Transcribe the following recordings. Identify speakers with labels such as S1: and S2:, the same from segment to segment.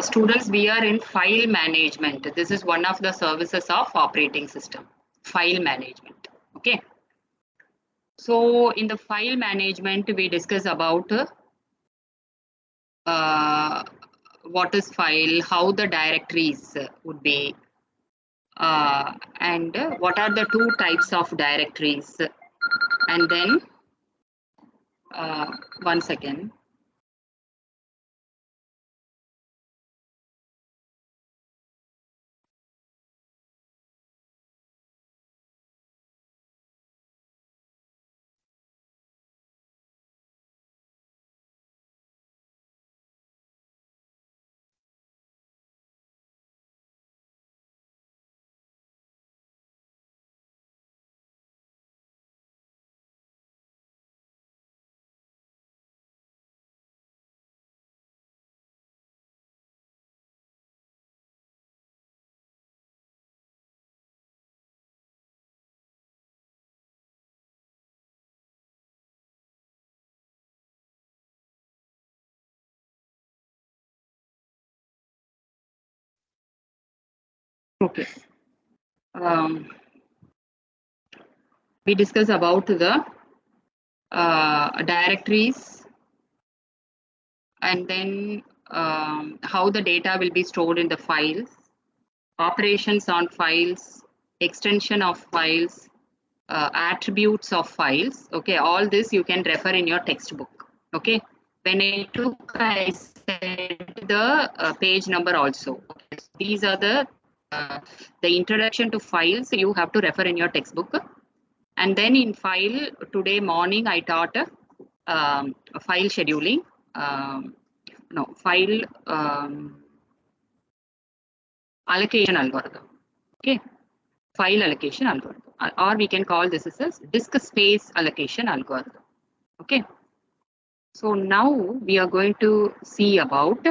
S1: students, we are in file management. This is one of the services of operating system, file management. Okay. So in the file management, we discuss about what is file, how the directories would be, and what are the two types of directories. And then, one second. Okay. We discuss about the directories, and then how the data will be stored in the files, operations on files, extension of files, attributes of files. Okay, all this you can refer in your textbook. Okay, when I said the page number also. Okay. These are the introduction to files you have to refer in your textbook. And then in file, today morning I taught file scheduling. File allocation algorithm. Okay, file allocation algorithm, or we can call this as disk space allocation algorithm. Okay, so now we are going to see about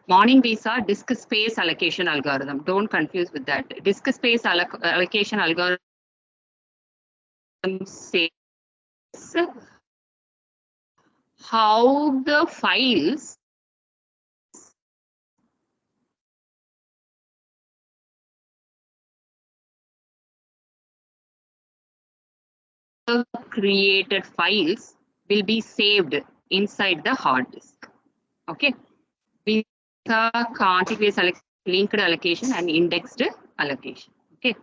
S1: morning. We saw disk space allocation algorithm. Don't confuse with that. Disk space allocation algorithm says how the files created files will be saved inside the hard disk. Okay, we saw contiguous linked allocation and indexed allocation. Okay.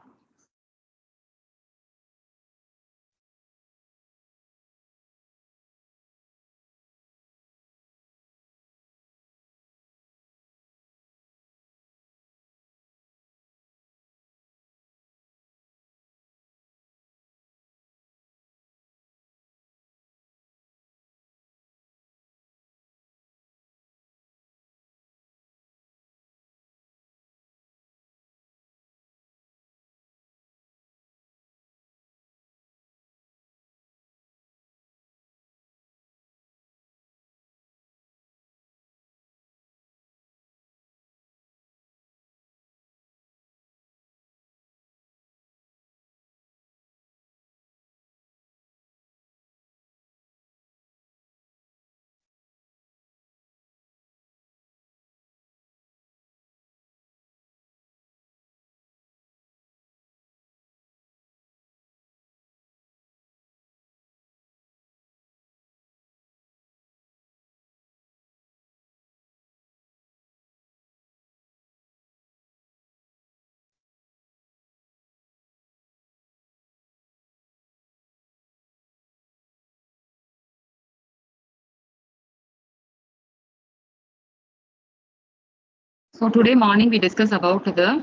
S1: So today morning we discuss about the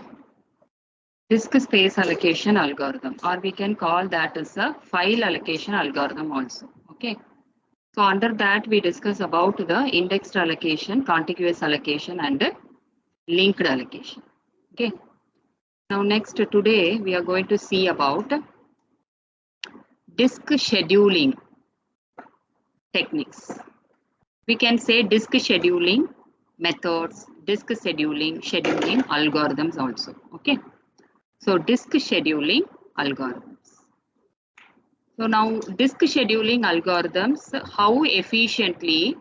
S1: disk space allocation algorithm, or we can call that as a file allocation algorithm also. Okay. So under that we discuss about the indexed allocation, contiguous allocation, and linked allocation. Okay. Now next today we are going to see about disk scheduling techniques. We can say disk scheduling methods, disk scheduling algorithms also. Okay. So disk scheduling algorithms. So now disk scheduling algorithms, how efficiently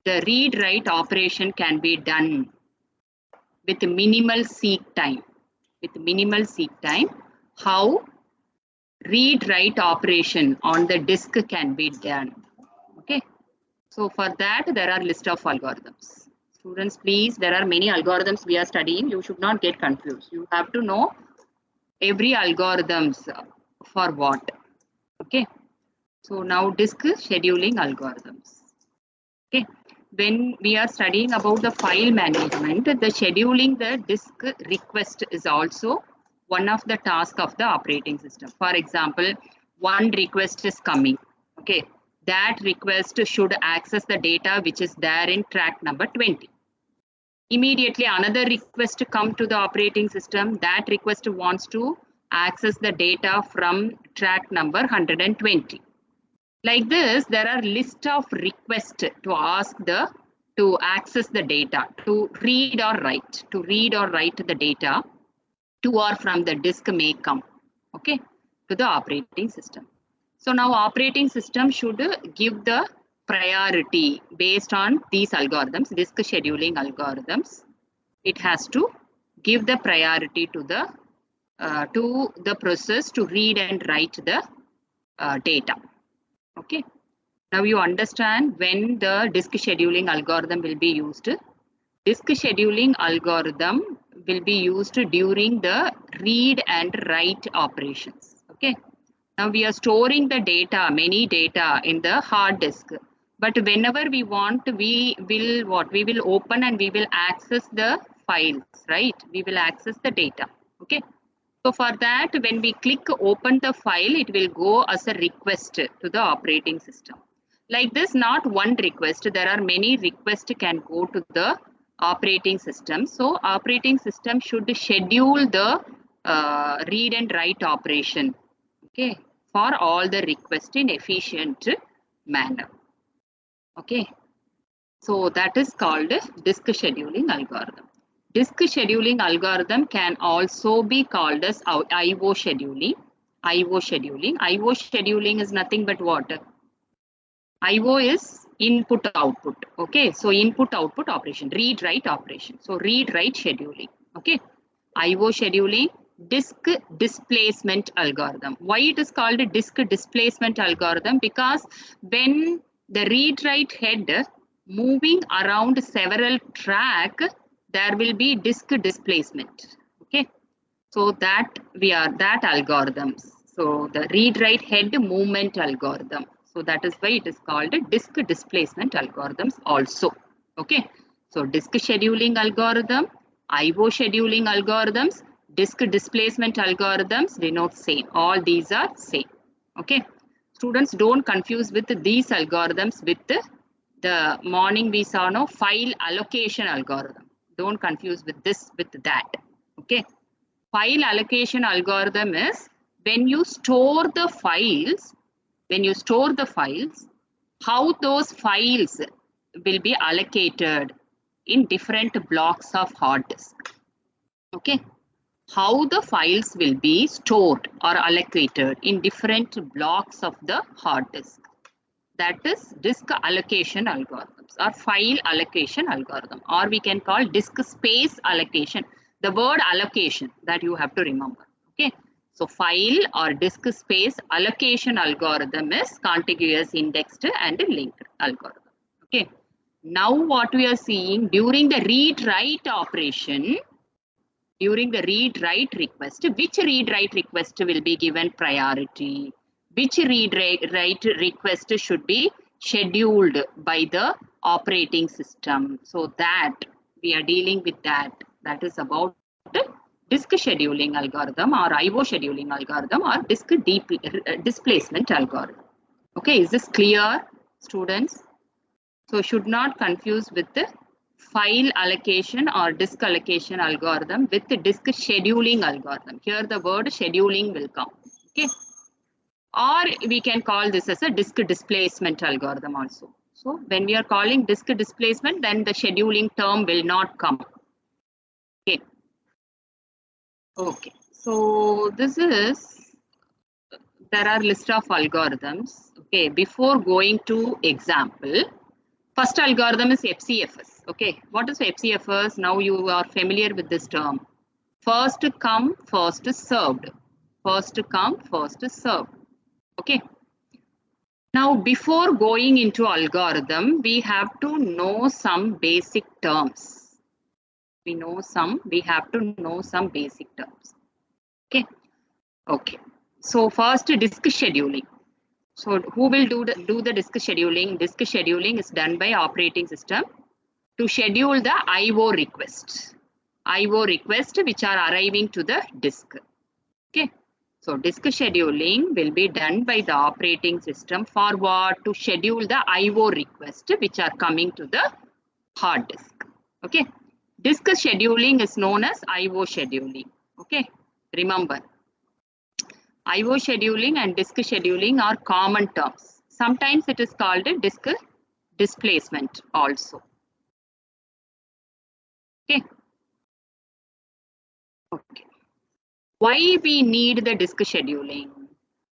S1: the read-write operation can be done with minimal seek time. With minimal seek time, how read-write operation on the disk can be done. Okay. So for that, there are list of algorithms. Students, please, there are many algorithms we are studying. You should not get confused. You have to know every algorithms for what. Okay. So now disk scheduling algorithms. Okay. When we are studying about the file management, the scheduling the disk request is also one of the tasks of the operating system. For example, one request is coming. Okay. That request should access the data which is there in track number 20. Immediately another request come to the operating system. That request wants to access the data from track number 120. Like this, there are list of requests to access the data, to read or write the data to or from the disk may come, okay, to the operating system. So now operating system should give the priority based on these algorithms, disk scheduling algorithms. It has to give the priority to the process to read and write the data. Okay. Now you understand when the disk scheduling algorithm will be used. Disk scheduling algorithm will be used during the read and write operations. Okay. Now we are storing the data, many data in the hard disk. But whenever we want, we will open and we will access the files, right? We will access the data. Okay. So for that, when we click open the file, it will go as a request to the operating system. Like this, not one request, there are many requests can go to the operating system. So operating system should schedule the read and write operation, okay, for all the requests in efficient manner. Okay, so that is called disk scheduling algorithm. Disk scheduling algorithm can also be called as IO scheduling. IO scheduling is nothing but what? IO is input output. Okay, so input output operation, read write operation. So read write scheduling. Okay, IO scheduling, disk displacement algorithm. Why it is called a disk displacement algorithm? Because when the read write head moving around several track, there will be disk displacement. Okay, so that algorithms. So the read write head movement algorithm. So that is why it is called a disk displacement algorithms also. Okay, so disk scheduling algorithm, IO scheduling algorithms, disk displacement algorithms denote same. All these are same. Okay, students, don't confuse with these algorithms with the morning we saw no file allocation algorithm. Don't confuse with this with that. Okay, file allocation algorithm is when you store the files. How those files will be allocated in different blocks of hard disk. Okay, how the files will be stored or allocated in different blocks of the hard disk. That is disk allocation algorithms or file allocation algorithm, or we can call disk space allocation. The word allocation that you have to remember. Okay, so file or disk space allocation algorithm is contiguous indexed and linked algorithm. Okay, now what we are seeing during the read write operation, during the read write request, which read write request will be given priority, which read write request should be scheduled by the operating system. So that we are dealing with that is about disk scheduling algorithm or IO scheduling algorithm or disk displacement algorithm. Okay, is this clear, students? So should not confuse with the file allocation or disk allocation algorithm with the disk scheduling algorithm. Here the word scheduling will come. Okay, or we can call this as a disk displacement algorithm also. So when we are calling disk displacement, then the scheduling term will not come. Okay. Okay. So this is, there are list of algorithms. Okay. Before going to example, First algorithm is Fcfs. Okay, what is Fcfs? Now you are familiar with this term. First come, first served. First come, first served. Okay. Now, before going into algorithm, we have to know some basic terms. We have to know some basic terms. Okay. Okay. So first, disk scheduling. So who will do the disk scheduling? Disk scheduling is done by operating system to schedule the IO requests. IO requests which are arriving to the disk. Okay. So disk scheduling will be done by the operating system for what? To schedule the IO request which are coming to the hard disk. Okay. Disk scheduling is known as IO scheduling. Okay. Remember, IO scheduling and disk scheduling are common terms. Sometimes it is called a disk displacement also. Okay. Okay. Why we need the disk scheduling?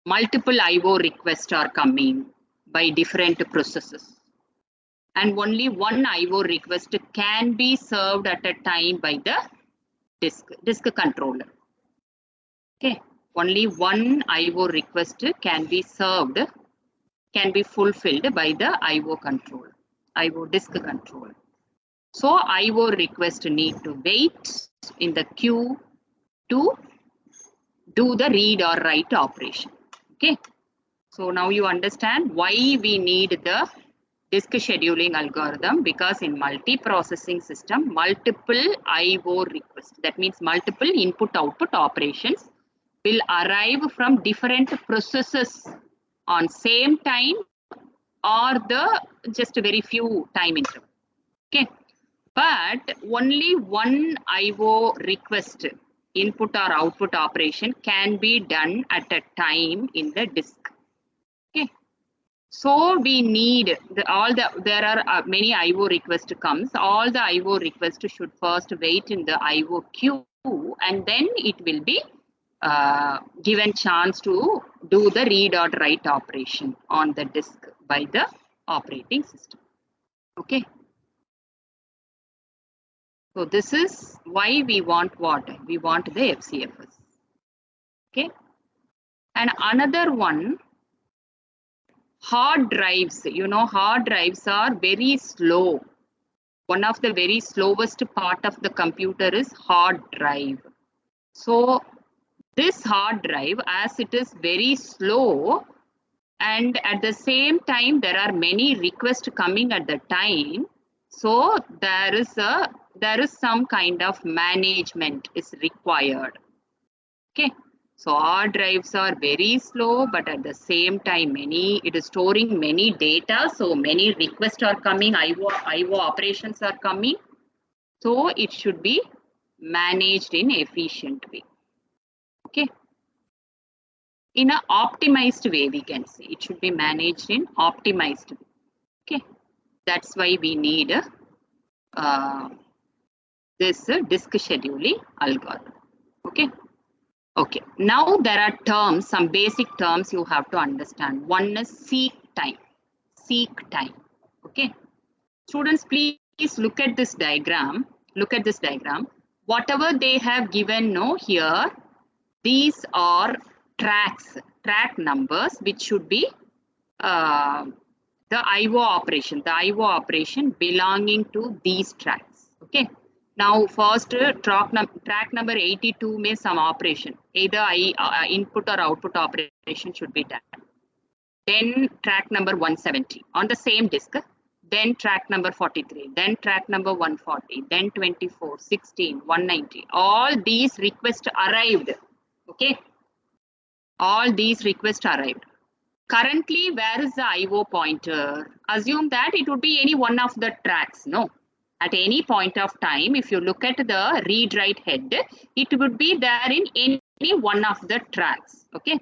S1: Multiple IO requests are coming by different processes. And only one IO request can be served at a time by the disk controller. Okay. Only one IO request can be served, can be fulfilled by the IO controller, IO disk controller. So IO request need to wait in the queue to do the read or write operation. Okay. So now you understand why we need the disk scheduling algorithm, because in multi-processing system, multiple IO requests, that means multiple input-output operations will arrive from different processes on same time or the just a very few time interval. Okay. But only one IO request, input or output operation, can be done at a time in the disk. Okay. So we need there are many IO requests comes. All the IO requests should first wait in the IO queue, and then it will be given chance to do the read or write operation on the disk by the operating system. Okay. So this is why we want what? We want the Fcfs. Okay. And another one, hard drives. You know, hard drives are very slow. One of the very slowest part of the computer is hard drive. So this hard drive, as it is very slow, and at the same time there are many requests coming at the time, so there is some kind of management is required. Okay. So hard drives are very slow, but at the same time it is storing many data, so many requests are coming, IO operations are coming, so it should be managed in efficient way. Okay. In an optimized way, we can say it should be managed in optimized way. Okay. That's why we need this disk scheduling algorithm. Okay. Okay. Now there are terms, some basic terms you have to understand. One is seek time. Seek time. Okay. Students, please look at this diagram. Look at this diagram. Whatever they have given here, these are track numbers which should be the IO operation belonging to these tracks. Okay. Now first track number 82 may some operation, either input or output operation should be done. Then track number 170 on the same disk. Then track number 43, then track number 140, then 24, 16, 190. All these requests arrived. Okay. All these requests arrived. Currently, where is the IO pointer? Assume that it would be any one of the tracks. No. At any point of time, if you look at the read-write head, it would be there in any one of the tracks. Okay.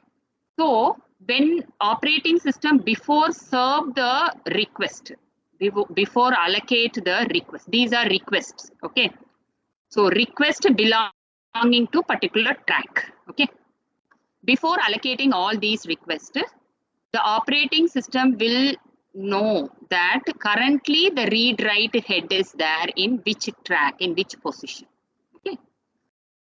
S1: So, when operating system before serve the request, before allocate the request, these are requests. Okay. So, request belonging to particular track. Okay. Before allocating all these requests, the operating system will know that currently the read-write head is there in which track, in which position. Okay.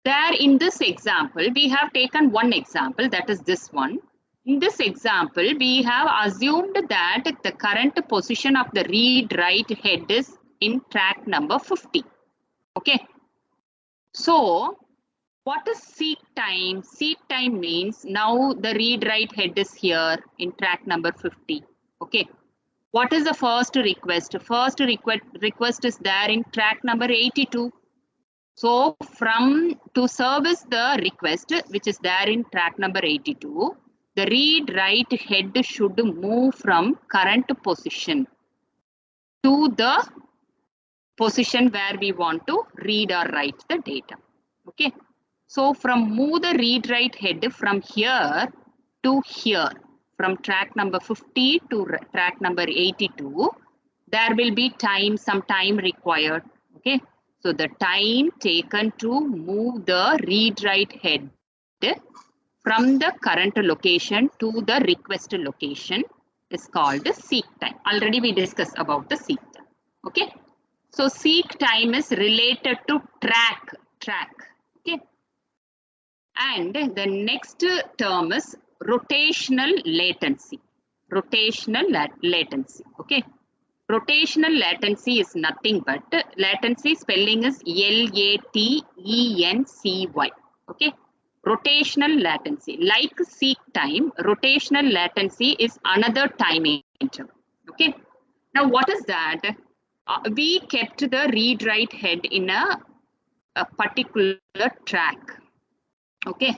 S1: There in this example, we have taken one example, that is this one. In this example, we have assumed that the current position of the read-write head is in track number 50. Okay. So, what is seek time? Seek time means now the read-write head is here in track number 50. Okay. What is the first request? First request is there in track number 82. So from to service the request which is there in track number 82, the read-write head should move from current position to the position where we want to read or write the data. Okay. So from move the read-write head from here to here, from track number 50 to track number 82, there will be time, some time required. Okay. So the time taken to move the read-write head from the current location to the request location is called seek time. Already we discussed about the seek time. Okay. So seek time is related to track. Okay. And the next term is rotational latency. Rotational latency. Okay. Rotational latency is nothing but latency spelling is L-A-T-E-N-C-Y. Okay. Rotational latency. Like seek time, rotational latency is another time interval. Okay. Now what is that? We kept the read-write head in a particular track. Okay.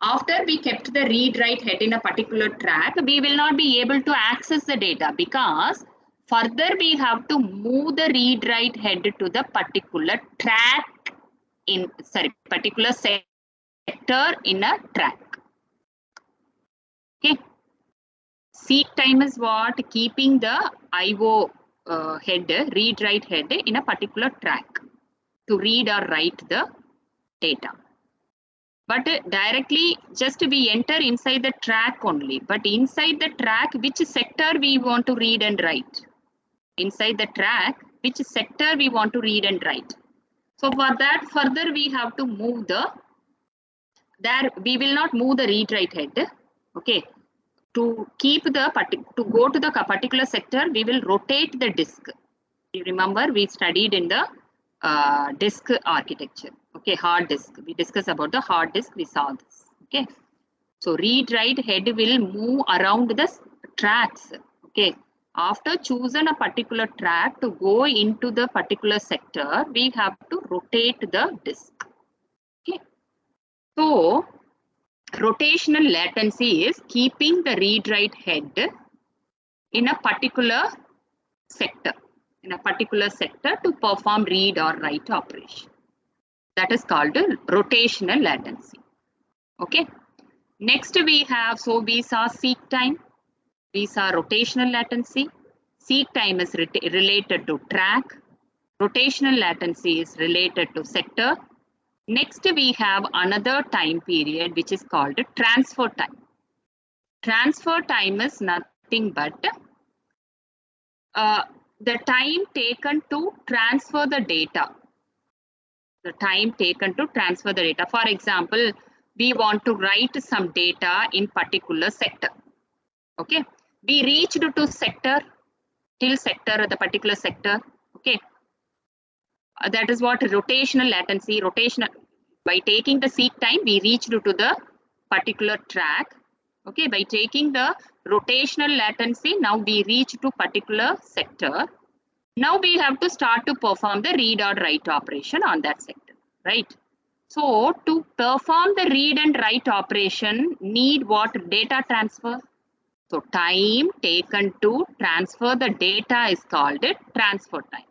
S1: After we kept the read-write head in a particular track, we will not be able to access the data because further we have to move the read-write head to the particular track in, particular sector in a track. Okay. Seek time is what? Keeping the IO head, read-write head in a particular track to read or write the data. But directly just we enter inside the track only. But inside the track, which sector we want to read and write? Inside the track, which sector we want to read and write? So for that, further we have to move the, there we will not move the read-write head. Okay. To keep the, to go to the particular sector, we will rotate the disk. You remember we studied in the disk architecture. Okay, hard disk. We discussed about the hard disk. We saw this. Okay. So read-write head will move around the tracks. Okay. After choosing a particular track to go into the particular sector, we have to rotate the disk. Okay. So rotational latency is keeping the read-write head in a particular sector. In a particular sector to perform read or write operation. That is called rotational latency. Okay. Next we have, so we saw seek time. We saw rotational latency. Seek time is related to track. Rotational latency is related to sector. Next we have another time period which is called transfer time. Transfer time is nothing but the time taken to transfer the data. The time taken to transfer the data. For example, we want to write some data in particular sector. Okay. We reached to sector, till sector, the particular sector. Okay. That is what rotational latency, rotational. By taking the seek time, we reached to the particular track. Okay. By taking the rotational latency, now we reach to particular sector. Now we have to start to perform the read or write operation on that sector, right? So to perform the read and write operation, need what? Data transfer. So time taken to transfer the data is called transfer time.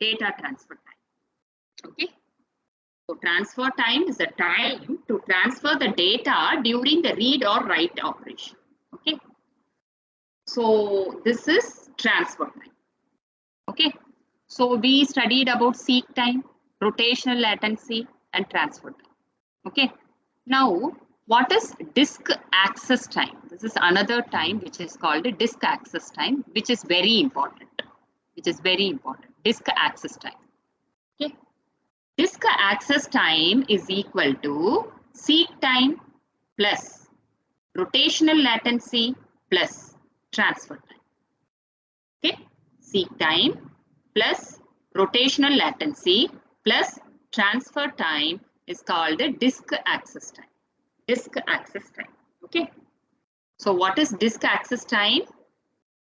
S1: Data transfer time. Okay. So transfer time is the time to transfer the data during the read or write operation. Okay. So this is transfer time. Okay. So we studied about seek time, rotational latency, and transfer time. Okay. Now What is disk access time? This is another time which is called disk access time, which is very important. Disk access time. Okay. Disk access time is equal to seek time plus rotational latency plus transfer time. Okay. Seek time plus rotational latency plus transfer time is called disk access time. Disk access time. Okay. So what is disk access time?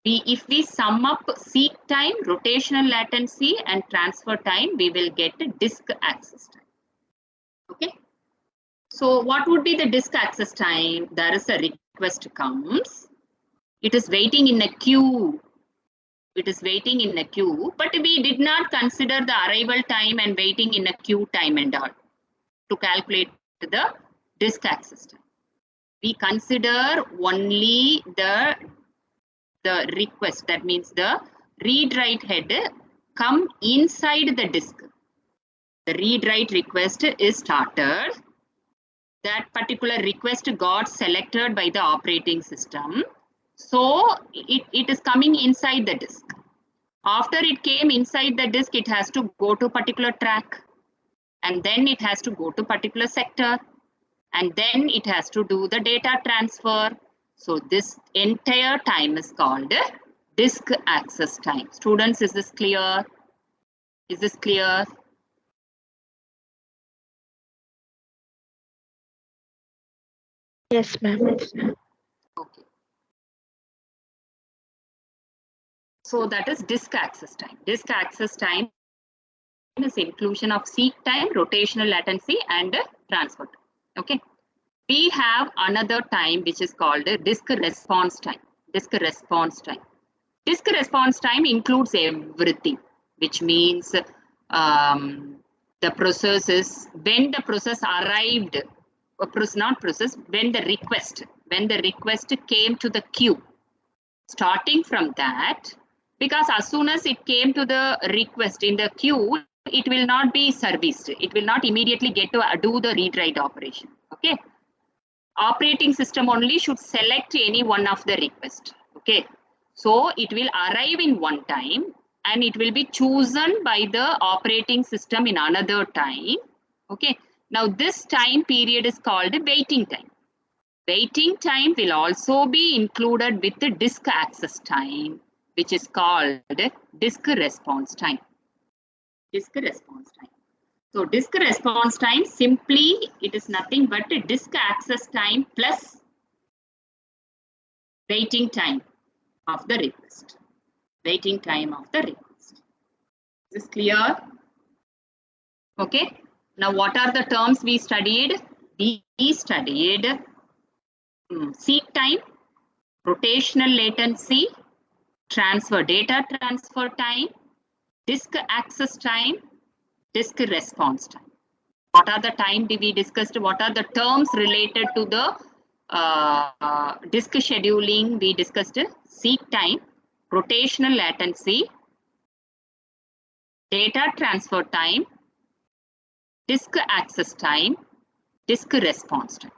S1: If we sum up seek time, rotational latency and transfer time, we will get disk access time. Okay. So what would be the disk access time? There is a request comes. It is waiting in a queue. But we did not consider the arrival time and waiting in a queue time and all to calculate the disk access time. We consider only the request, that means the read write head come inside the disk. The read write request is started. That particular request got selected by the operating system. So it is coming inside the disk. After it came inside the disk, it has to go to particular track, and then it has to go to particular sector, and then it has to do the data transfer. So this entire time is called disk access time. Students, is this clear? Is this clear?
S2: Yes, ma'am.
S1: Okay. So that is disk access time. Disk access time is inclusion of seek time, rotational latency, and transfer time. Okay. We have another time which is called disk response time. Disk response time. Disk response time includes everything, which means the process is when the process arrived, not process, when the request came to the queue. Starting from that, because as soon as it came to the request in the queue, it will not be serviced. It will not immediately get to do the read write operation. Okay. Operating system only should select any one of the request. Okay. So it will arrive in one time and it will be chosen by the operating system in another time. Okay. Now this time period is called waiting time. Waiting time will also be included with the disk access time, which is called disk response time. Disk response time. So disk response time, simply it is nothing but a disk access time plus waiting time of the request. Waiting time of the request. Is this clear? Okay. Now what are the terms we studied? We studied seek time, rotational latency, data transfer time, disk access time, disk response time. What are the time we discussed? What are the terms related to the disk scheduling? We discussed seek time, rotational latency, data transfer time, disk access time, disk response time.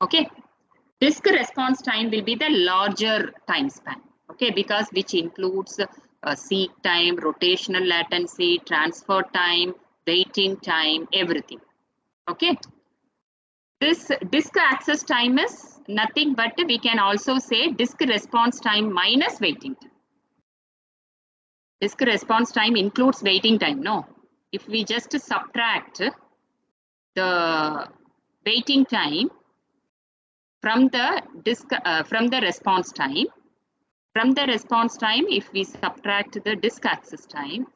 S1: Okay. Disk response time will be the larger time span. Okay, because which includes seek time, rotational latency, transfer time, waiting time, everything. Okay. This disk access time is nothing but we can also say disk response time minus waiting time. Disk response time includes waiting time. No, if we just subtract the waiting time from the response time, if we subtract the disk access time,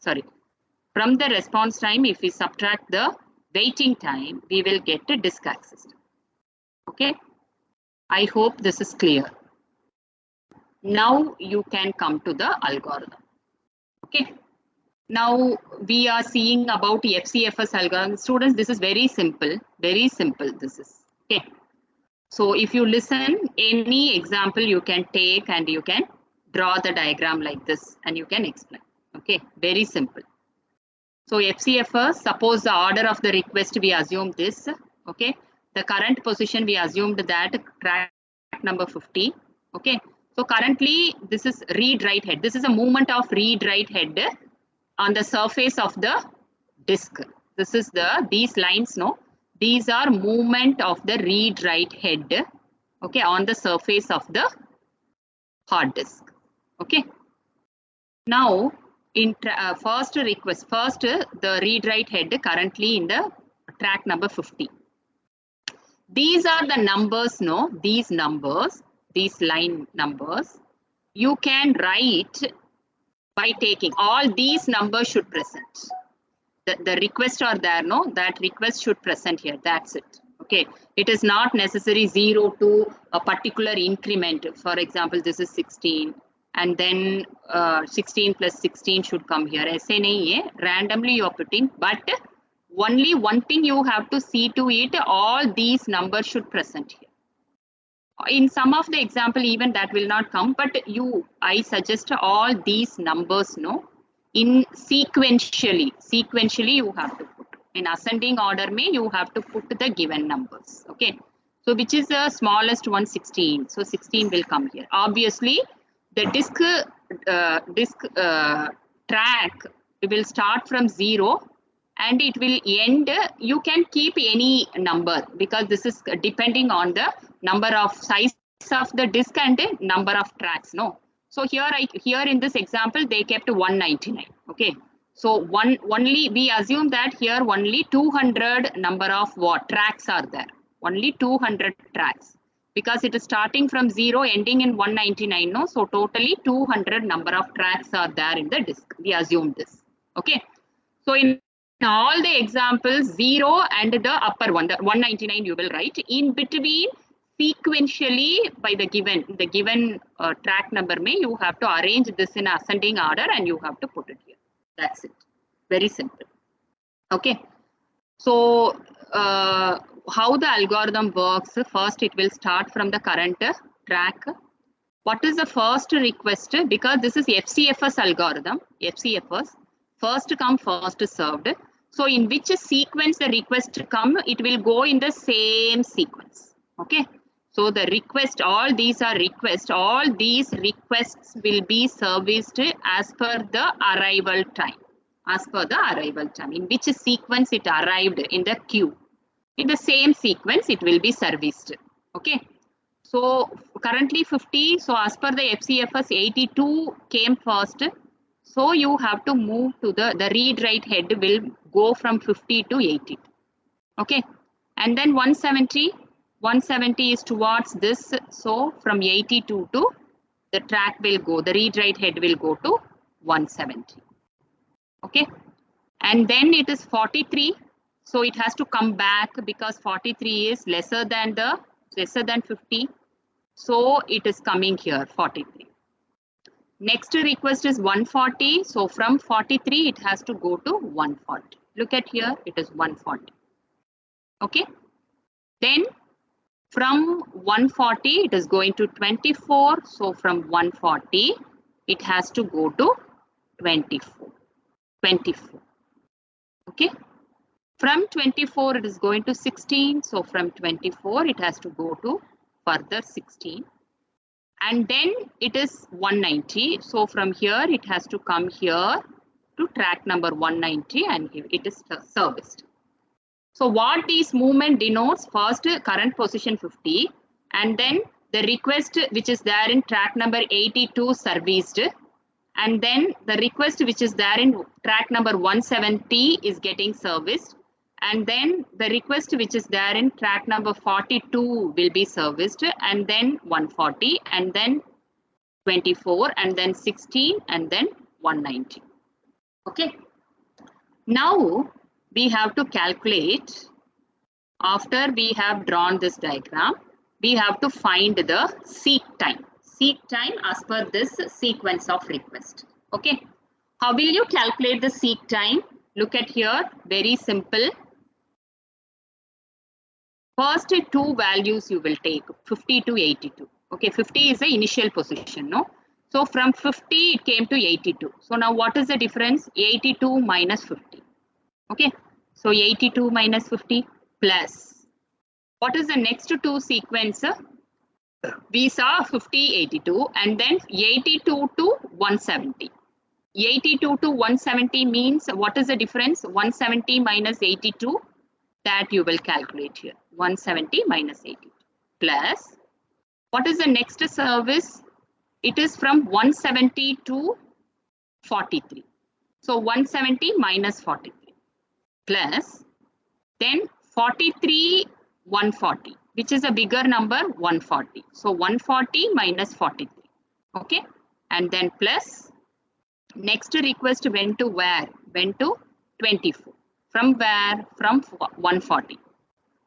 S1: from the response time, if we subtract the waiting time, we will get the disk access time. Okay, I hope this is clear. Now you can come to the algorithm. Okay, now we are seeing about Fcfs algorithm. Students, this is very simple, this is. Okay, so if you listen, any example you can take and you can draw the diagram like this and you can explain. Okay, very simple. So Fcfs, suppose the order of the request, we assume this. Okay, the current position we assumed that track number 50. Okay, so currently this is read write head. This is a movement of read write head on the surface of the disk. This is these lines, no, these are movement of the read write head, okay, on the surface of the hard disk. Okay, now in first request, the read write head currently in the track number 50. These are the numbers, no, these numbers, these line numbers, you can write by taking all these numbers should present. The request are there, no, that request should present here, that's it. Okay, it is not necessary 0 to a particular increment. For example, this is 16 and then 16 plus 16 should come here. ऐसे नहीं है, randomly you are putting, but only one thing you have to see to it, all these numbers should present here. In some of the example even that will not come, but I suggest all these numbers, no, in sequentially you have to put. In ascending order may you have to put the given numbers. Okay, so which is the smallest one? 16. So 16 will come here. Obviously the disk track will start from 0 and it will end. You can keep any number because this is depending on the number of size of the disk and the number of tracks, no. So here in this example they kept 199. Okay, so only we assume that here only 200 number of tracks are there, only 200 tracks, because it is starting from 0 ending in 199, no. So totally 200 number of tracks are there in the disk, we assume this. Okay, so in all the examples 0 and the upper one, the 199 you will write. In between sequentially by the given track number may you have to arrange this in ascending order and you have to put it here. That's it, very simple. Okay, so how the algorithm works, first it will start from the current track. What is the first request? Because this is Fcfs algorithm, Fcfs, first come first served. So in which sequence the request come, it will go in the same sequence. Okay, so the request, all these are requests, all these requests will be serviced as per the arrival time, as per the arrival time, in which sequence it arrived in the queue. In the same sequence it will be serviced. Okay, so currently 50, so as per the Fcfs 82 came first. So you have to move to the read write head will go from 50 to 80. Okay, and then 170 is towards this. So from 82 to the track will go, the read write head will go to 170. Okay, and then it is 43. So it has to come back because 43 is lesser than 50. So it is coming here 43. Next request is 140. So from 43 it has to go to 140. Look at here, it is 140. Okay. Then from 140 it is going to 24. So from 140 it has to go to 24. Okay. From 24 it is going to 16. So from 24 it has to go to further 16. And then it is 190. So from here it has to come here to track number 190 and it is serviced. So what this movement denotes, first current position 50 and then the request which is there in track number 82 serviced, and then the request which is there in track number 170 is getting serviced, and then the request which is there in track number 42 will be serviced, and then 140 and then 24 and then 16 and then 190. Okay, now we have to calculate, after we have drawn this diagram, we have to find the seek time as per this sequence of request. Okay, how will you calculate the seek time? Look at here, very simple. First two values you will take, 50 to 82. Okay, 50 is the initial position, no? So from 50 it came to 82. So now what is the difference? 82 minus 50. Okay, so 82 minus 50 plus What is the next two sequence? We saw 50, 82 and then 82 to 170. 82 to 170 means what is the difference? 170 minus 82, that you will calculate here. 170 minus 82 plus, what is the next service? It is from 170 to 43. So 170 minus 43 plus, then 43, 140, which is a bigger number, 140. So 140 minus 43. Okay. And then plus, next request went to where? Went to 24. From where? From 140.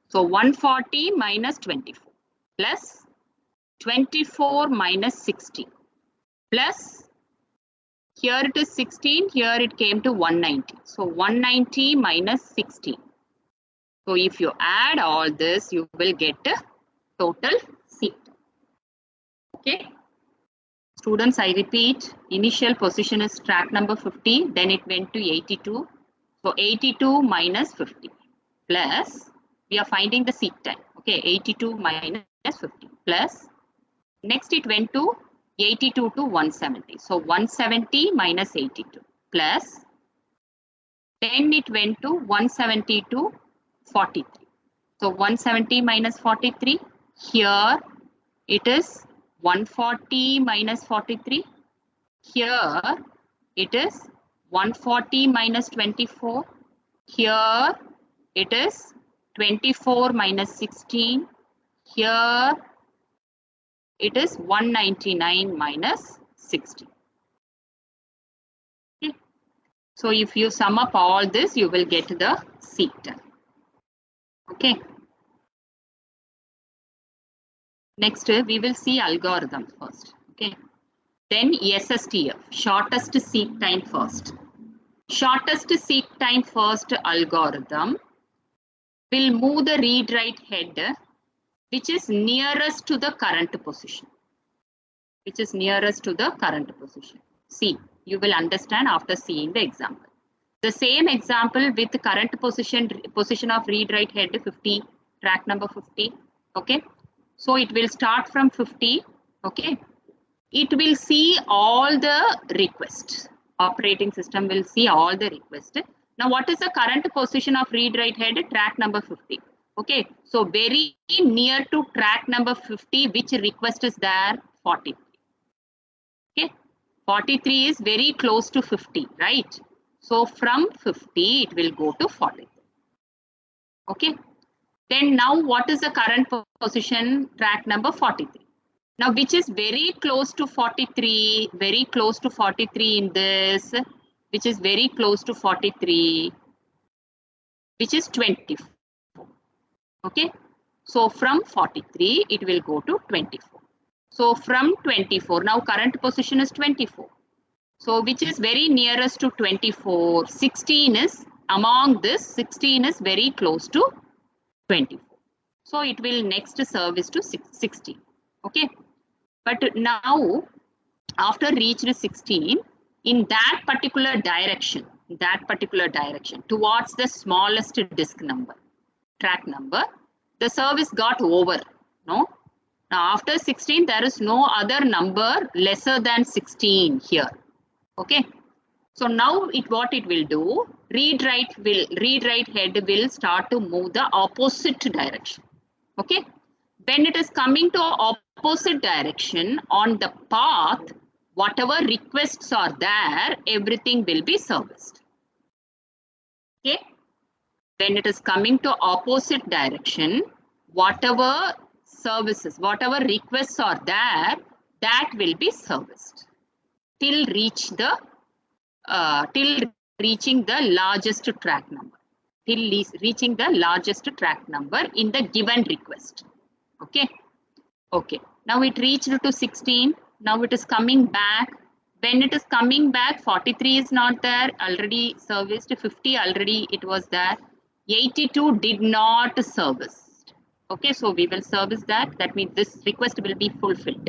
S1: So 140 minus 24 plus 24 minus 16 plus, here it is 16, here it came to 190. So 190 minus 16. So if you add all this, you will get a total seat. Okay. Students, I repeat, initial position is track number 50, then it went to 82. So 82 minus 50 plus, we are finding the seat time. Okay, 82 minus 50 plus, next it went to 82 to 170. So 170 minus 82 plus, then it went to 170 to 43. So 170 minus 43, here it is 140 minus 43. Here it is 140 minus 24. Here it is 24 minus 16. Here it is 199 minus 60. Okay. So if you sum up all this, you will get the seat time. Okay. Next, we will see algorithm first. Okay. Then SSTF, shortest seek time first. Shortest seek time first algorithm will move the read-write head which is nearest to the current position. Which is nearest to the current position. See, you will understand after seeing the example. The same example with current position of read-write head 50, track number 50. Okay. So it will start from 50. Okay. It will see all the requests. Operating system will see all the requests. Now, what is the current position of read-write head? Track number 50. Okay. So very near to track number 50, which request is there? 43. Okay. 43 is very close to 50, right? So from 50, it will go to 43. Okay. Then now what is the current position? Track number 43. Now which is very close to 43, very close to 43 in this, which is very close to 43, which is 24. Okay. So from 43, it will go to 24. So from 24, now current position is 24. So which is very nearest to 24, 16 is, among this 16 is very close to 24. So it will next service to 16. Okay. But now after reached 16, in that particular direction towards the smallest disk number, track number, the service got over. No. Now after 16, there is no other number lesser than 16 here. Okay. So now what it will do, read-write head will start to move the opposite direction. Okay. When it is coming to opposite direction on the path, whatever requests are there, everything will be serviced. Okay. When it is coming to opposite direction, whatever services, whatever requests are there, that will be serviced till reaching the largest track number. Till reaching the largest track number in the given request. Okay. Okay. Now it reached to 16. Now it is coming back. When it is coming back, 43 is not there. Already serviced. 50 already it was there. 82 did not service. Okay. So we will service that. That means this request will be fulfilled.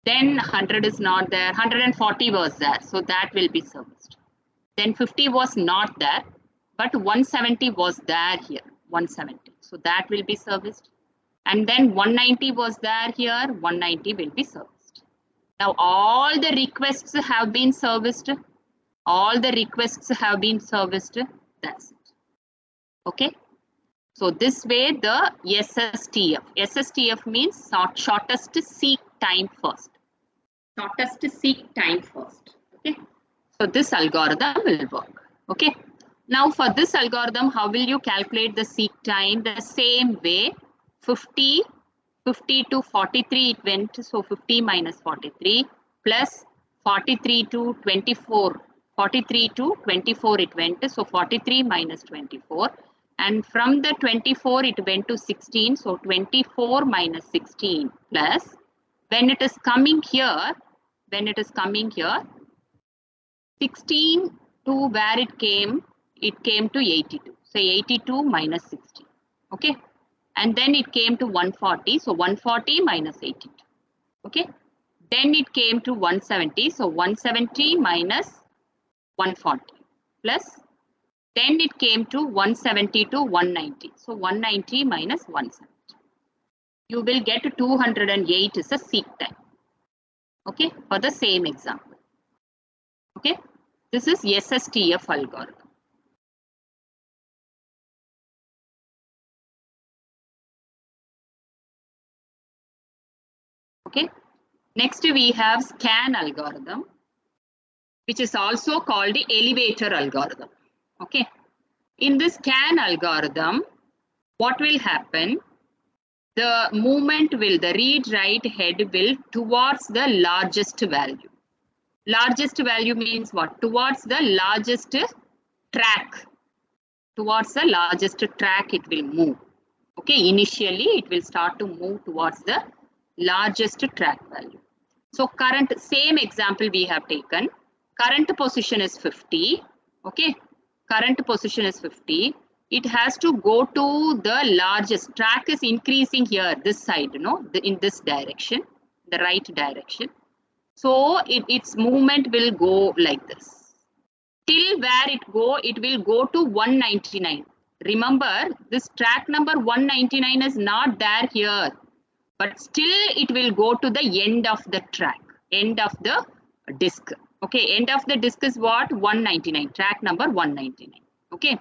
S1: Then 100 is not there. 140 was there. So that will be serviced. Then 50 was not there. But 170 was there here. 170. So that will be serviced. And then 190 was there here, 190 will be serviced. Now all the requests have been serviced. All the requests have been serviced. That's it. Okay. So this way the SSTF means shortest seek time first. Shortest seek time first. Okay. So this algorithm will work. Okay. Now for this algorithm, how will you calculate the seek time? The same way, 50 to 43 it went. So 50 minus 43 plus 43 to 24. 43 to 24 it went. So 43 minus 24. And from the 24 it went to 16. So 24 minus 16 plus when it is coming here, 16 to where it came to 82. Say 82 minus 16. Okay. And then it came to 140. So 140 minus 82. Okay. Then it came to 170. So 170 minus 140 plus. Then it came to 170 to 190. So 190 minus 170. You will get 208 is a seek time. Okay. For the same example. Okay. This is SSTF algorithm. Okay. Next we have scan algorithm, which is also called the elevator algorithm. Okay. In this scan algorithm, what will happen? The read write head will towards the largest value. Largest value means what? Towards the largest track. Towards the largest track it will move. Okay. Initially it will start to move towards the largest track value. So current, same example we have taken. Current position is 50. Okay. Current position is 50. It has to go to the largest. Track is increasing here, this side, in this direction, the right direction. So its movement will go like this. Till where it will go to 199. Remember, this track number 199 is not there here. But still it will go to the end of the track, end of the disk. Okay, end of the disk is what? 199, track number 199. Okay,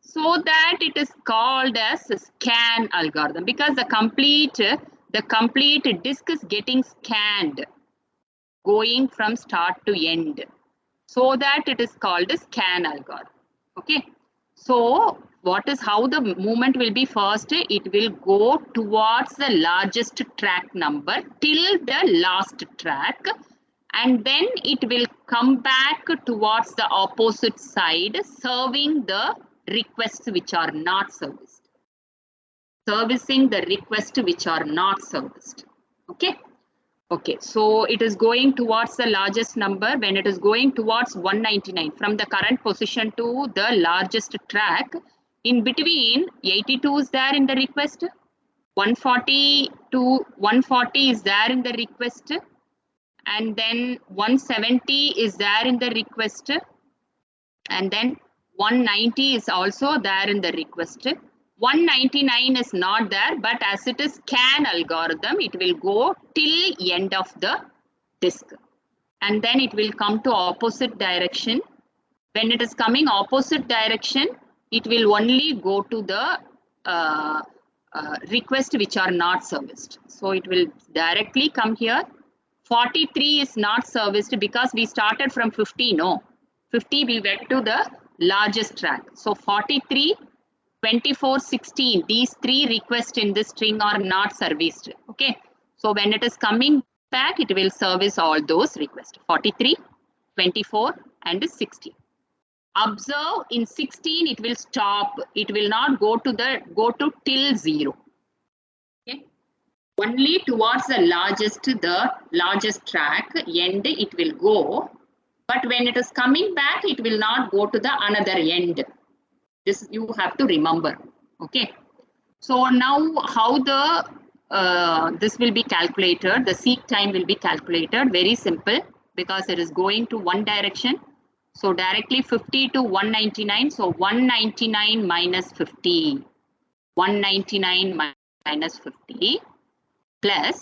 S1: so that it is called as a scan algorithm because the complete disk is getting scanned, going from start to end. So that it is called a scan algorithm. Okay, so how the movement will be first? It will go towards the largest track number till the last track, and then it will come back towards the opposite side, serving the requests which are not serviced. Servicing the requests which are not serviced. Okay. Okay, so it is going towards the largest number. When it is going towards 199 from the current position to the largest track, in between 82 is there in the request, 140 to 140 is there in the request, and then 170 is there in the request, and then 190 is also there in the request. 199 is not there, but as it is scan algorithm, it will go till end of the disk. And then it will come to opposite direction. When it is coming opposite direction, it will only go to the request which are not serviced. So it will directly come here. 43 is not serviced because we started from 50, no. 50 we went to the largest track. So 43, 24, 16, these three requests in this string are not serviced. Okay. So when it is coming back, it will service all those requests. 43, 24 and 16. Observe in 16, it will stop. It will not go to till 0. Okay. Only towards the largest track end it will go. But when it is coming back, it will not go to the another end. This you have to remember. Okay. So now how this will be calculated, the seek time will be calculated. Very simple because it is going to one direction. So directly 50 to 199. So 199 minus 50. 199 minus 50 plus,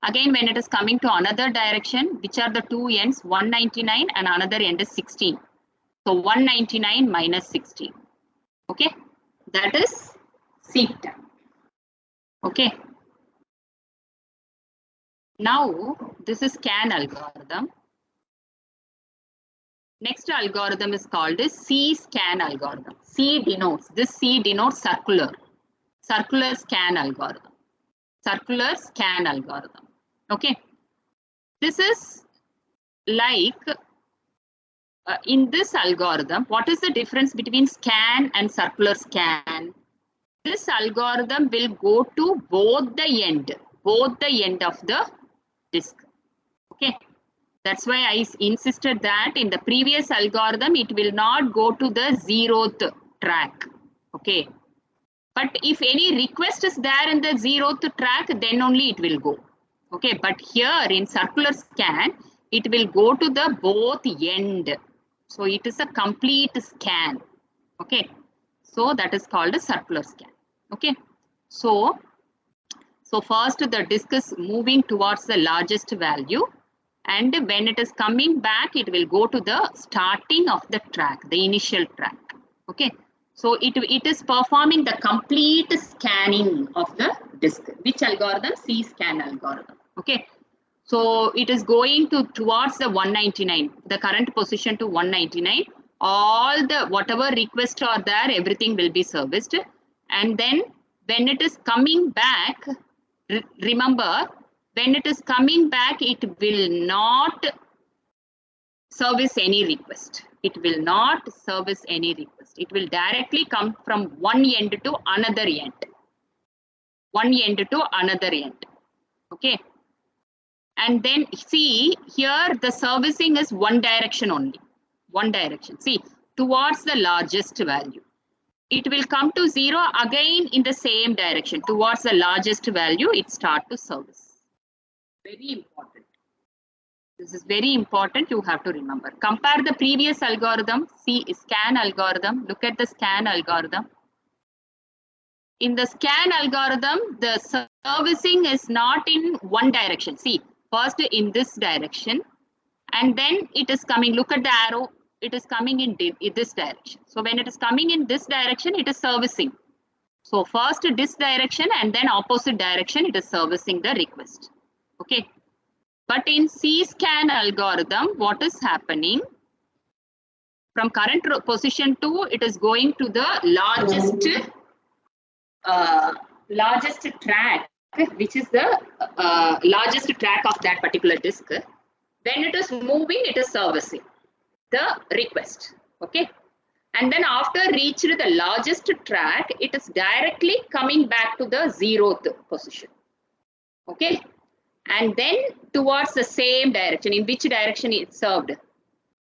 S1: again when it is coming to another direction, which are the two ends, 199 and another end is 16. So 199 minus 16. Okay, that is seek time. Okay. Now this is scan algorithm. Next algorithm is called as C-scan algorithm. C denotes circular scan algorithm. Circular scan algorithm. Okay. This is like in this algorithm, what is the difference between scan and circular scan? This algorithm will go to both the end of the disk. Okay. That's why I insisted that in the previous algorithm, it will not go to the 0th track. Okay. But if any request is there in the 0th track, then only it will go. Okay. But here in circular scan, it will go to the both end. So it is a complete scan. Okay. So that is called a circular scan. Okay. So first the disk is moving towards the largest value. And when it is coming back, it will go to the starting of the track, the initial track. Okay. So it is performing the complete scanning of the disk. Which algorithm? C-scan algorithm. Okay. So it is going towards the 199, the current position to 199. All the whatever requests are there, everything will be serviced. And then when it is coming back, remember, when it is coming back, it will not service any request. It will not service any request. It will directly come from one end to another end. One end to another end. Okay. And then see here the servicing is one direction only. One direction. See, towards the largest value. It will come to 0 again in the same direction. Towards the largest value, it starts to service. Very important. This is very important. You have to remember. Compare the previous algorithm. See, scan algorithm. Look at the scan algorithm. In the scan algorithm, the servicing is not in one direction. See, first in this direction, and then it is coming. Look at the arrow. It is coming in this direction. So when it is coming in this direction, it is servicing. So first this direction and then opposite direction, it is servicing the request. Okay. But in C-scan algorithm, what is happening? From current position 2, it is going to the largest track, which is the largest track of that particular disk. When it is moving, it is servicing the request. Okay. And then after reached the largest track, it is directly coming back to the 0th position. Okay. And then towards the same direction, in which direction it served.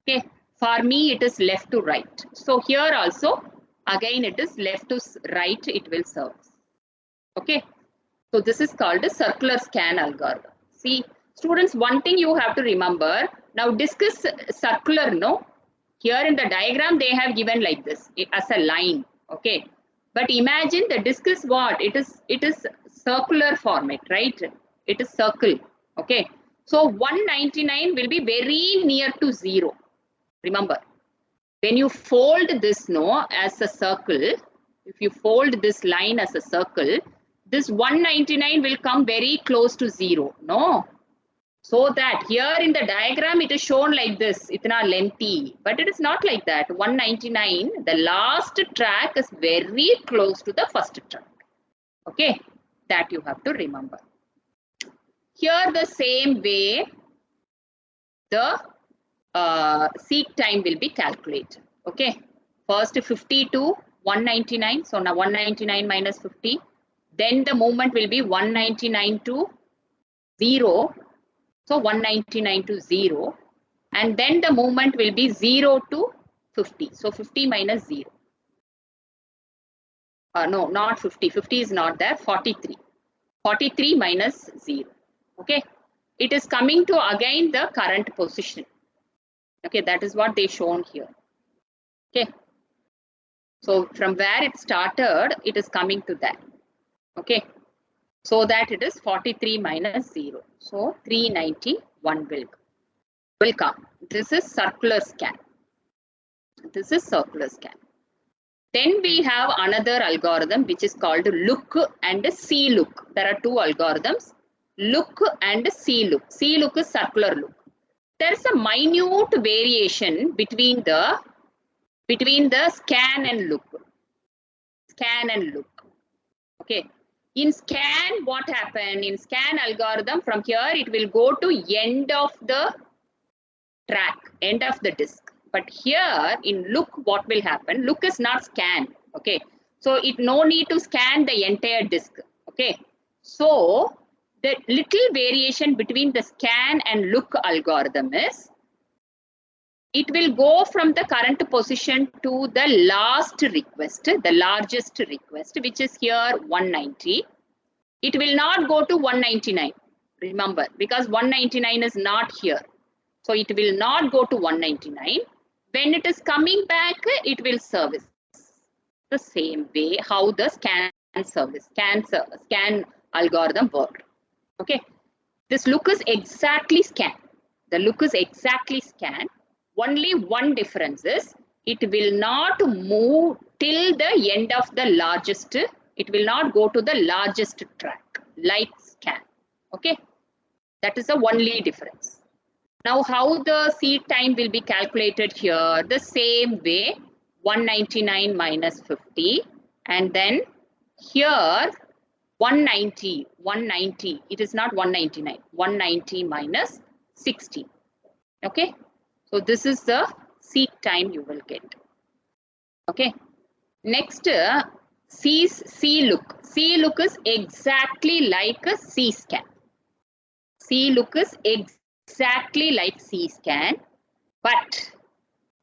S1: Okay. For me, it is left to right. So here also, again, it is left to right, it will serve. Okay. So this is called a circular scan algorithm. See, students, one thing you have to remember, now disk is circular, no? Here in the diagram, they have given like this, as a line. Okay. But imagine the disk is what? It is circular format, right? It is circle. Okay. So 199 will be very near to 0. Remember, when you fold this as a circle, if you fold this line as a circle, this 199 will come very close to 0. No. So that here in the diagram, it is shown like this, itna lengthy, but it is not like that. 199, the last track is very close to the first track. Okay, that you have to remember. Here the same way, the seek time will be calculated. Okay, first 50 to 199. So now 199 minus 50. Then the movement will be 199 to 0. So 199 to 0. And then the movement will be 0 to 50. So 50 minus 0. No, not 50. 50 is not there. 43. 43 minus 0. Okay. It is coming to again the current position. Okay, that is what they shown here. Okay. So from where it started, it is coming to that. Okay. So that it is 43 minus 0. So 391 will come. This is circular scan. This is circular scan. Then we have another algorithm which is called look and see look. There are two algorithms, look and see look. See look is circular look. There is a minute variation between the scan and look. Scan and look. Okay. In scan, what happened? In scan algorithm, from here it will go to end of the track, end of the disk. But here in look, what will happen? Look is not scan. Okay. So it no need to scan the entire disk. Okay. So the little variation between the scan and look algorithm is it will go from the current position to the last request, the largest request, which is here 190. It will not go to 199. Remember, because 199 is not here. So it will not go to 199. When it is coming back, it will service the same way how the scan algorithm worked. Okay. This look is exactly scan. The look is exactly scan. Only one difference is it will not move till the end of the largest. It will not go to the largest track like scan. Okay. That is the only difference. Now, how the seed time will be calculated here? The same way, 199 minus 50, and then here 190, it is not 199, 190 minus 60. Okay, so this is the seed time you will get. Okay, next, see look. See look is exactly like a C scan. See look is exactly like C scan, but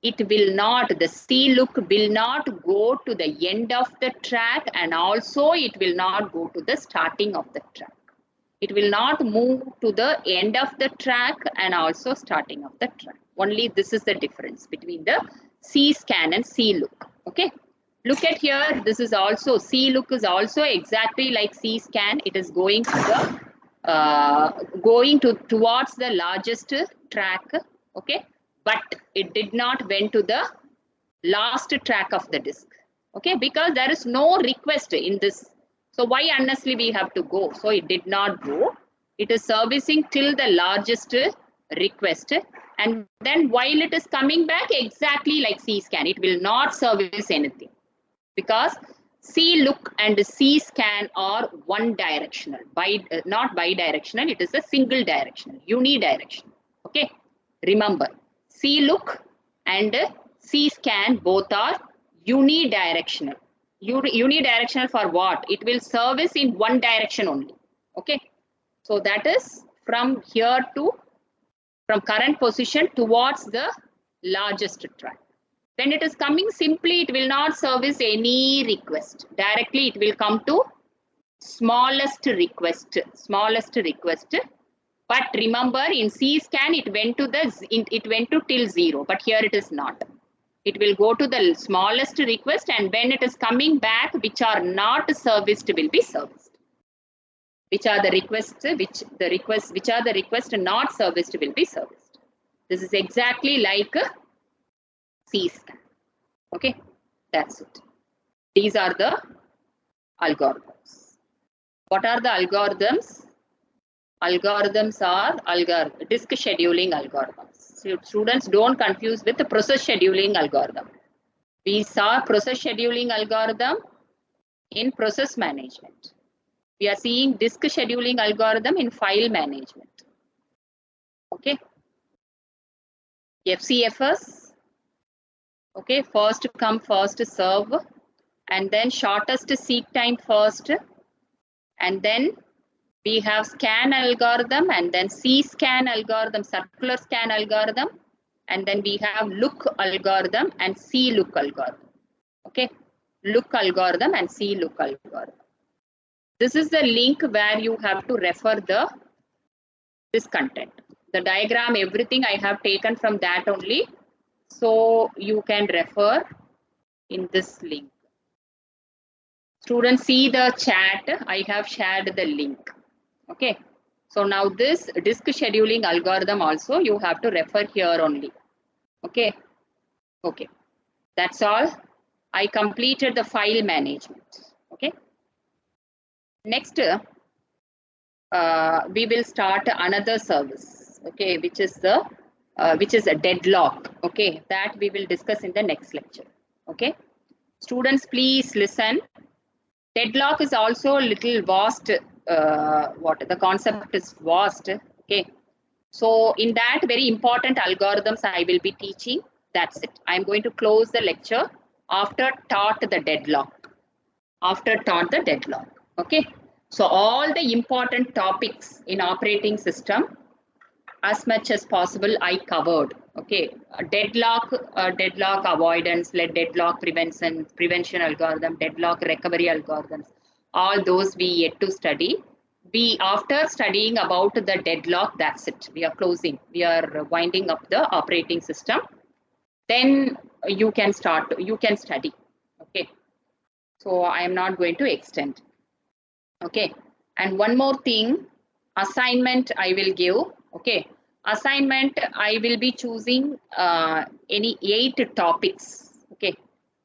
S1: it will not, the C look will not go to the end of the track, and also it will not go to the starting of the track. It will not move to the end of the track and also starting of the track. Only this is the difference between the C scan and C look. Okay. Look at here, this is also, C look is also exactly like C scan. It is going to the, towards the largest track. Okay. But it did not went to the last track of the disk. Okay. Because there is no request in this. So why unnecessarily we have to go? So it did not go. It is servicing till the largest request. And then while it is coming back exactly like C scan, it will not service anything. Because C look and C scan are one directional, not bidirectional, it is a single directional, unidirectional. Okay, remember, C look and C scan both are unidirectional. Unidirectional for what? It will service in one direction only. Okay, so that is from here to, from current position towards the largest track. When it is coming, simply it will not service any request. Directly it will come to smallest request. But remember, in C scan it went to till 0, but here it is not. It will go to the smallest request, and when it is coming back, which are not serviced will be serviced. Which are the requests not serviced will be serviced. This is exactly like C scan. Okay, that's it. These are the algorithms. What are the algorithms? Algorithms are disk scheduling algorithms. So students, don't confuse with the process scheduling algorithm. We saw process scheduling algorithm in process management. We are seeing disk scheduling algorithm in file management. Okay. Fcfs. Okay, first come, first serve, and then shortest seek time first, and then we have scan algorithm, and then C scan algorithm, circular scan algorithm, and then we have look algorithm and C look algorithm. Okay, look algorithm and C look algorithm. This is the link where you have to refer this content. The diagram, everything I have taken from that only. So you can refer in this link. Students, see the chat. I have shared the link. Okay. So now this disk scheduling algorithm also you have to refer here only. Okay. Okay. That's all. I completed the file management. Okay. Next, we will start another service. Okay, which is a deadlock. Okay, that we will discuss in the next lecture. Okay, students, please listen. Deadlock is also a little vast. What the concept is vast. Okay, so in that very important algorithms I will be teaching. That's it. I'm going to close the lecture after taught the deadlock. After taught the deadlock. Okay. So all the important topics in operating system, as much as possible, I covered. Okay. Deadlock avoidance, deadlock prevention algorithm, deadlock recovery algorithms. All those we yet to study. We, after studying about the deadlock, that's it. We are closing. We are winding up the operating system. Then you can start. You can study. Okay. So I am not going to extend. Okay. And one more thing, assignment I will give. Okay. Assignment, I will be choosing any 8 topics. Okay.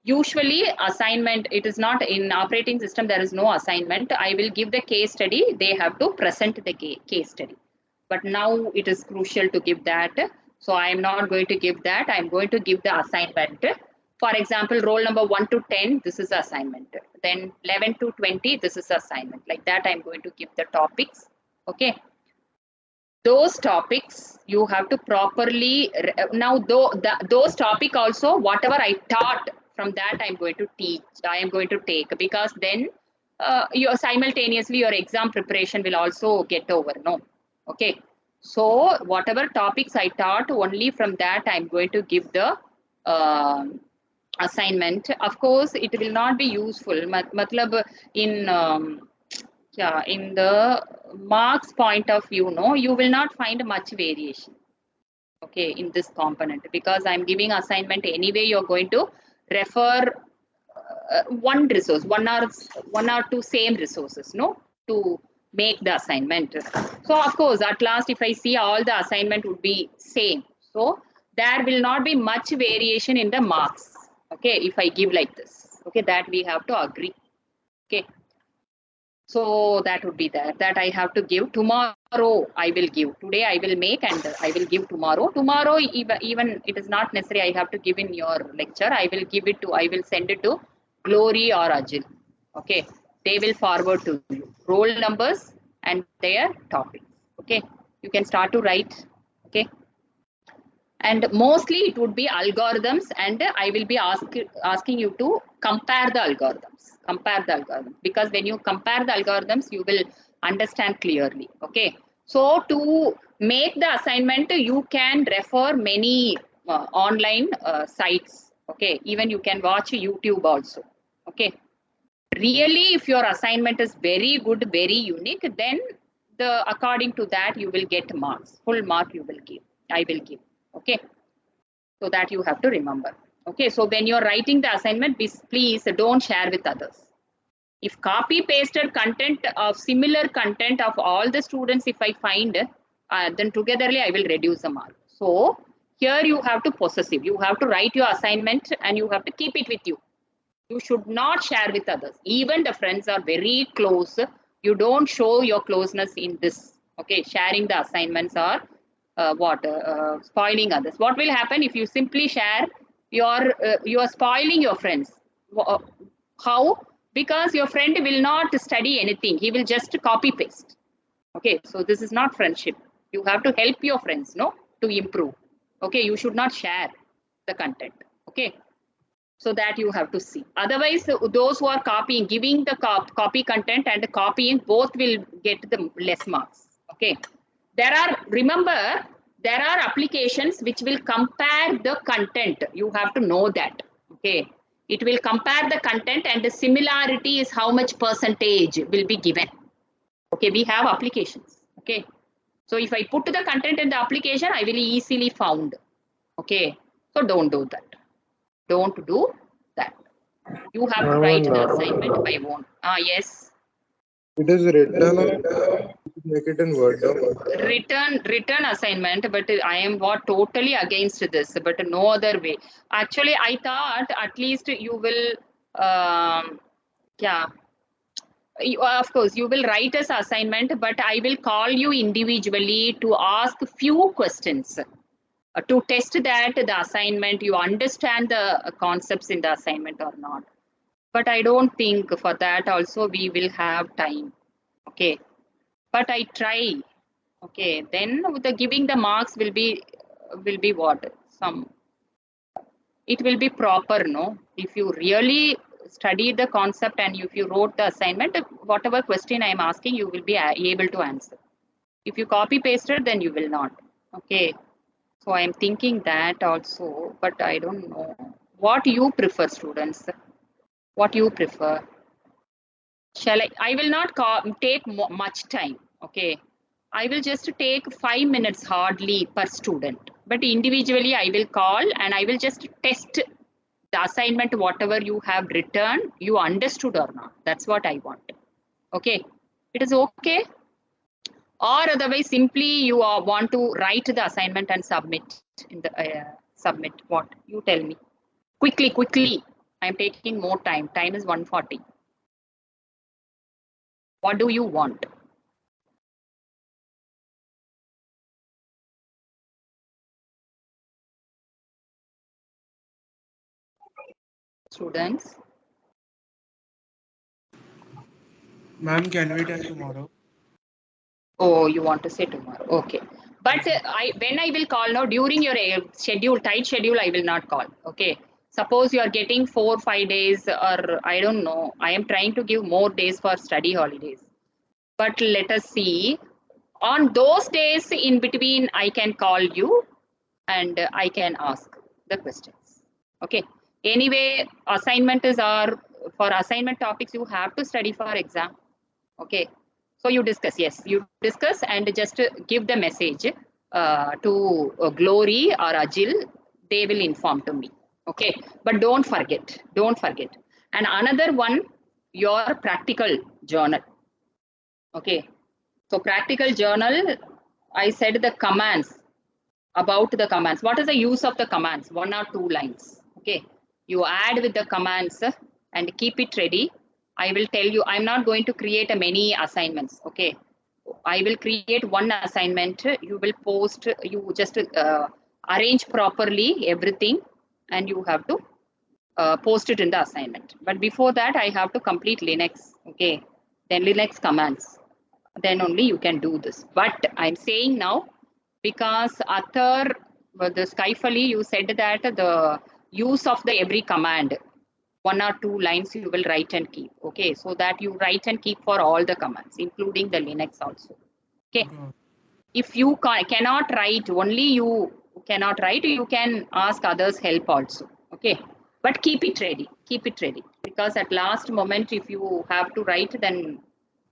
S1: Usually assignment, it is not in operating system, there is no assignment. I will give the case study. They have to present the case study. But now it is crucial to give that. So I am not going to give that. I am going to give the assignment. For example, roll number 1 to 10, this is assignment. Then 11 to 20, this is assignment. Like that, I'm going to give the topics. Okay. Those topics you have to properly, now those topic also, whatever I taught from that, I'm going to teach, I am going to take, because then your simultaneously your exam preparation will also get over. No. Okay. So whatever topics I taught, only from that I'm going to give the assignment. Of course, it will not be useful. Matlab in yeah, in the marks point of view, no, you will not find much variation. Okay, in this component, because I'm giving assignment anyway. You're going to refer one resource, one or two same resources, no, to make the assignment. So of course, at last, if I see all the assignment would be same, so there will not be much variation in the marks. Okay, if I give like this, okay, that we have to agree. Okay. So that would be there, that I have to give. Tomorrow I will give. Today I will make and I will give tomorrow. Tomorrow, even it is not necessary I have to give in your lecture. I will send it to Glory or Ajil. Okay. They will forward to you. Roll numbers and their topics. Okay. You can start to write. Okay. And mostly it would be algorithms, and I will be asking you to compare the algorithms, because when you compare the algorithms, you will understand clearly. Okay. So to make the assignment, you can refer many online sites. Okay. Even you can watch YouTube also. Okay. Really, if your assignment is very good, very unique, then according to that you will get marks. Full mark you will give. I will give. Okay. So that you have to remember. Okay. So when you're writing the assignment, please don't share with others. If copy pasted content of similar content of all the students, if I find, then togetherly I will reduce the mark. So here you have to possessive. You have to write your assignment and you have to keep it with you. You should not share with others. Even the friends are very close. You don't show your closeness in this. Okay. Sharing the assignments are spoiling others. What will happen if you simply share? You are spoiling your friends. How? Because your friend will not study anything. He will just copy paste. Okay, so this is not friendship. You have to help your friends, no, to improve. Okay, you should not share the content. Okay, so that you have to see. Otherwise, those who are copying, giving the copy content and copying, both will get the less marks. Okay. Remember, there are applications which will compare the content. You have to know that. Okay. It will compare the content, and the similarity is how much percentage will be given. Okay. We have applications. Okay. So if I put the content in the application, I will easily found. Okay. So don't do that. Don't do that. You have to
S2: Ma'am,
S1: write
S2: and
S1: the assignment by own. Yes.
S2: it is written or make it in Word doc.
S1: Written assignment, but I am what totally against this, but no other way. Actually, I thought at least you will, yeah, of course you will write as assignment, but I will call you individually to ask few questions to test that the assignment you understand the concepts in the assignment or not. But I don't think for that also we will have time. Okay, but I try. Okay, then the giving the marks will be what some, it will be proper, no? If you really study the concept and if you wrote the assignment, whatever question I am asking you will be able to answer. If you copy pasted, then you will not. Okay, so I am thinking that also, but I don't know what you prefer, students. What you prefer? Shall I will not take much time. Okay, I will just take 5 minutes hardly per student, but individually I will call and I will just test the assignment, whatever you have written, you understood or not. That's what I want. Okay, it is okay. Or otherwise simply you want to write the assignment and submit in the submit. What you tell me? Quickly, I am taking more time is 1:40. What do you want, students?
S2: Ma'am, can we tell tomorrow?
S1: Oh, you want to say tomorrow? Okay. But
S2: Yes, ma'am.
S1: I when I will call now during your schedule, tight schedule, I will not call. Okay. Suppose you are getting 4 5 days, or I don't know. I am trying to give more days for study holidays. But let us see. On those days in between, I can call you and I can ask the questions. Okay. Anyway, assignment is our for assignment topics you have to study for exam. Okay, so you discuss, yes, you discuss and just give the message to Glory or Ajil. They will inform to me. Okay, but don't forget. And another one, your practical journal. Okay, so practical journal, I said the commands, about the commands. What is the use of the commands? 1 or 2 lines. Okay. You add with the commands and keep it ready. I will tell you, I'm not going to create a many assignments. Okay. I will create one assignment. You will post, you just arrange properly everything and you have to post it in the assignment. But before that, I have to complete Linux. Okay. Then Linux commands. Then only you can do this. But I'm saying now, because other, the Skyfully, you said that the use of the every command, 1 or 2 lines you will write and keep. Okay. So that you write and keep for all the commands, including the Linux also. Okay.
S2: Okay.
S1: If you cannot write, only you cannot write, you can ask others help also. Okay, but keep it ready, because at last moment if you have to write, then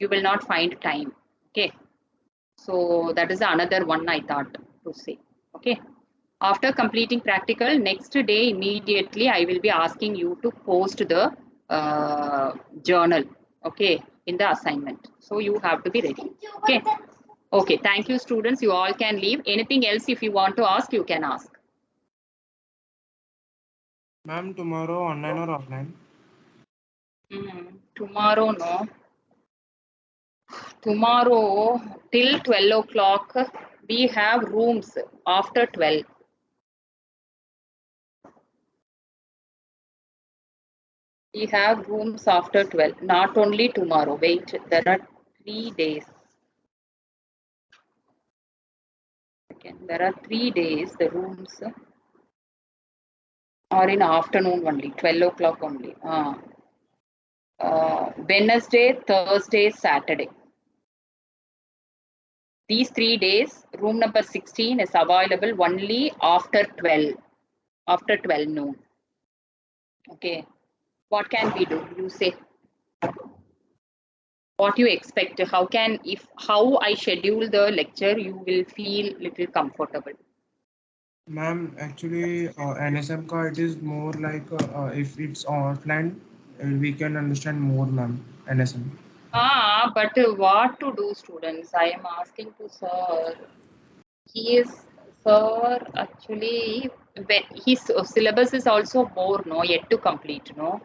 S1: you will not find time. Okay, so that is another one I thought to say. Okay, after completing practical, next day immediately I will be asking you to post the journal. Okay, in the assignment, so you have to be ready. Okay. Okay, thank you, students. You all can leave. Anything else, if you want to ask, you can ask.
S2: Ma'am, tomorrow online or offline?
S1: Tomorrow, no. Tomorrow, till 12 o'clock, we have rooms after 12. We have rooms after 12. Not only tomorrow. Wait, there are 3 days. Okay, there are 3 days. The rooms are in afternoon only, 12 o'clock only. Wednesday, Thursday, Saturday. These 3 days, room number 16 is available only after 12 noon. Okay. What can we do? You say what you expect. How I schedule the lecture, you will feel little comfortable.
S2: Ma'am, actually, NSM ka it is more like if it's offline, we can understand more, ma'am. NSM.
S1: But what to do, students? I am asking to sir. He is, sir, actually, when his syllabus is also more, no, yet to complete, no.